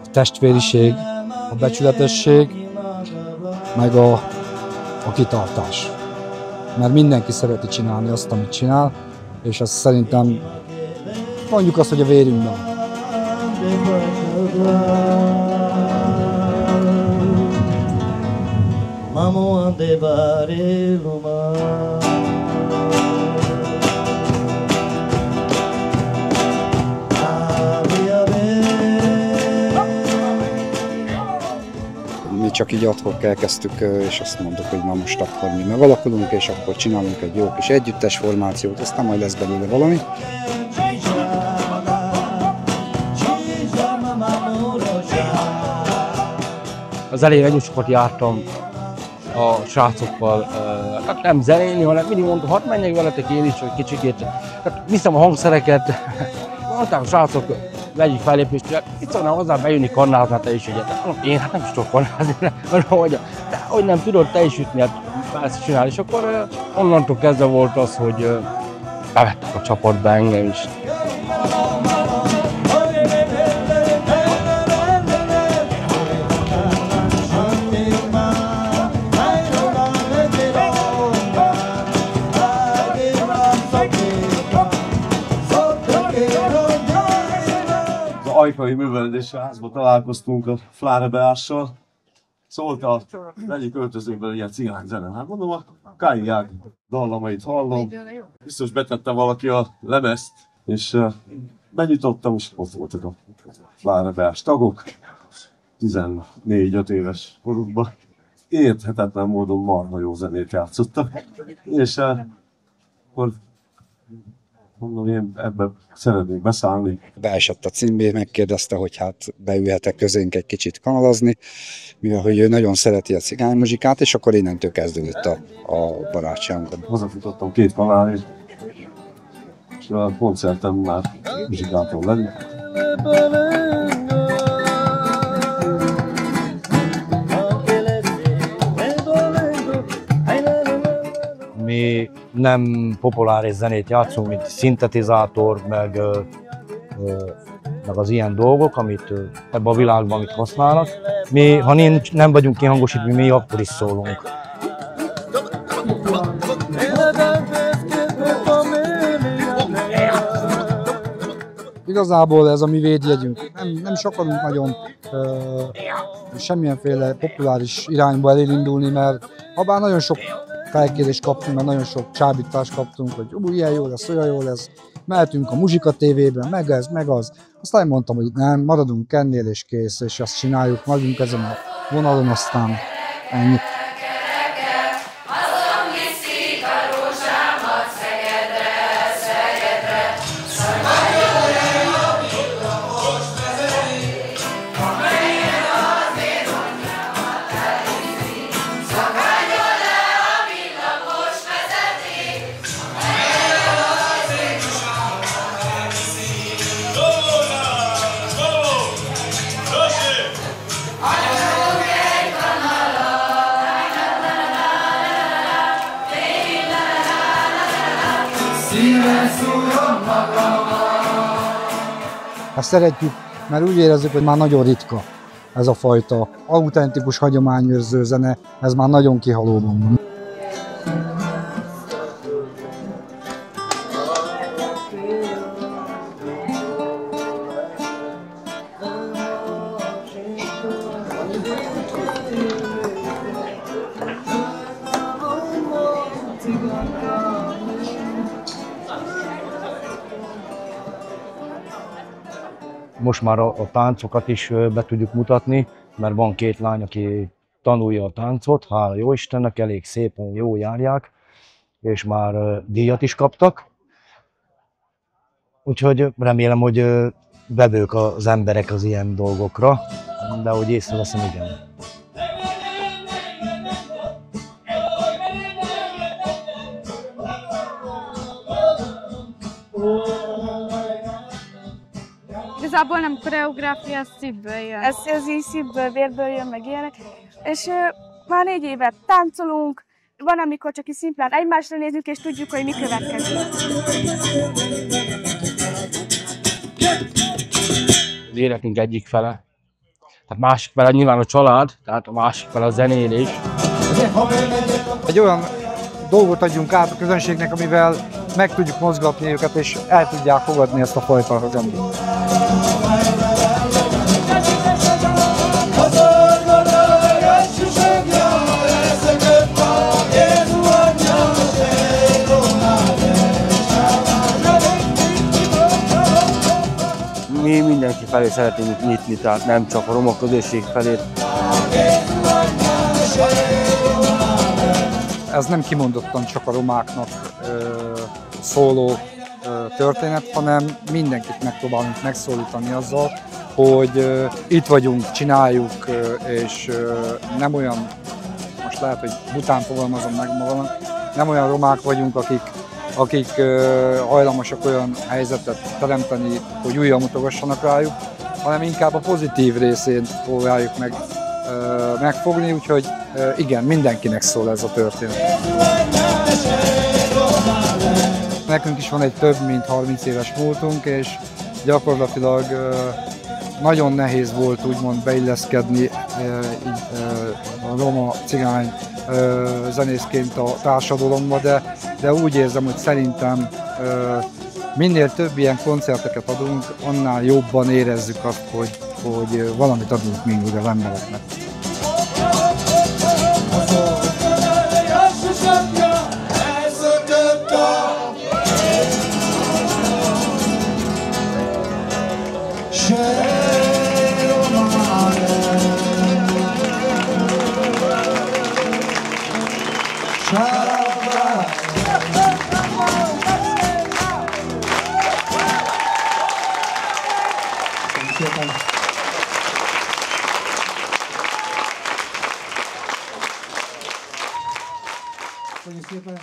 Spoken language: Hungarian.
A testvériség, a becsületesség, meg a kitartás. Mert mindenki szereti csinálni azt, amit csinál, és ez szerintem mondjuk azt, hogy a vérünkben. Mi csak így adhok elkezdtük, és azt mondtuk, hogy na most akkor mi megalakulunk, és akkor csinálunk egy jó kis együttes formációt, aztán majd lesz belőle valami. Az elején nagyon sokat jártam a srácokkal, hát nem zenélni, hanem mindig mondtam, hadd menjek veletek én is, hogy kicsikét. Hát viszem a hangszereket, mondták a srácok, vegyük fellépést, itt szólnál hozzá bejönni kannázni, hát te is ügyet. Én hát nem is tudok kannázni, de hogy nem tudod te is ütni, hát ezt csinálni. És akkor onnantól kezdve volt az, hogy bevettek a csapatba engem is. Ajkai művelődési házban találkoztunk a Fláre Beással. Szólt a egyik öltözőkben ilyen cigányzene. Hát mondom, a Káiák dallamait hallom. Biztos betette valaki a lemezt, és benyitottam, és ott voltak a Fláre Beás tagok. 14-5 éves korukban. Érthetetlen módon marha jó zenét játszottak. És akkor mondom, én ebben szeretnék beszállni. Beesett a címbé, megkérdezte, hogy hát beülhetek közénk egy kicsit kanalazni, mivel hogy ő nagyon szereti a cigánymuzsikát, és akkor innentől kezdődött a barátságunk. Hazafutottam 2 kanálért, és a koncertem már muzsikától lenni. Mi nem populáris zenét játszunk, mint szintetizátor, meg az ilyen dolgok, amit ebben a világban amit használnak. Mi, ha nem vagyunk kihangosítva, mi akkor is szólunk. Igazából ez a mi védjegyünk. Nem is akarunk nagyon semmilyenféle populáris irányba elindulni, mert habár nagyon sok felkérést kaptunk, mert nagyon sok csábítást kaptunk, hogy ilyen jó lesz, olyan jó lesz. Mehetünk a Muzsika TV-ben, meg ez, meg az. Aztán mondtam, hogy nem, maradunk ennél és kész, és azt csináljuk, maradunk ezen a vonalon, aztán ennyi. Ezt szeretjük, mert úgy érezzük, hogy már nagyon ritka ez a fajta autentikus, hagyományőrző zene, ez már nagyon kihalóban van. Most már a táncokat is be tudjuk mutatni, mert van 2 lány, aki tanulja a táncot, hála jó Istennek, elég szépen jól járják, és már díjat is kaptak. Úgyhogy remélem, hogy vevők az emberek az ilyen dolgokra, de ahogy észreveszem, igen. igazából nem koreográfia, ez szívből jön. Ez így szívből, vérből jön, meg ilyenek. És már 4 évet táncolunk, van, amikor csak is szimplán egymásra nézünk, és tudjuk, hogy mi következik. Az életünk egyik fele. Tehát másik fele nyilván a család, tehát a másik fele a zenélés. Egy olyan dolgot adjunk át a közönségnek, amivel meg tudjuk mozgatni őket, és el tudják fogadni ezt a fajta zenét. Mi mindenki felé szeretnénk nyitni, tehát nem csak a roma közösség felé. Ez nem kimondottan csak a romáknak szóló történet, hanem mindenkit megpróbálunk megszólítani azzal, hogy itt vagyunk, csináljuk, és nem olyan, most lehet, hogy bután fogalmazom meg magamat, nem olyan romák vagyunk, akik hajlamosak olyan helyzetet teremteni, hogy újra mutogassanak rájuk, hanem inkább a pozitív részén próbáljuk megfogni, úgyhogy igen, mindenkinek szól ez a történet. Nekünk is van egy több mint 30 éves múltunk, és gyakorlatilag nagyon nehéz volt úgymond beilleszkedni a roma cigány zenészként a társadalomba, de úgy érzem, hogy szerintem minél több ilyen koncerteket adunk, annál jobban érezzük azt, hogy valamit adunk mindig az embereknek. Köszönjük szépen!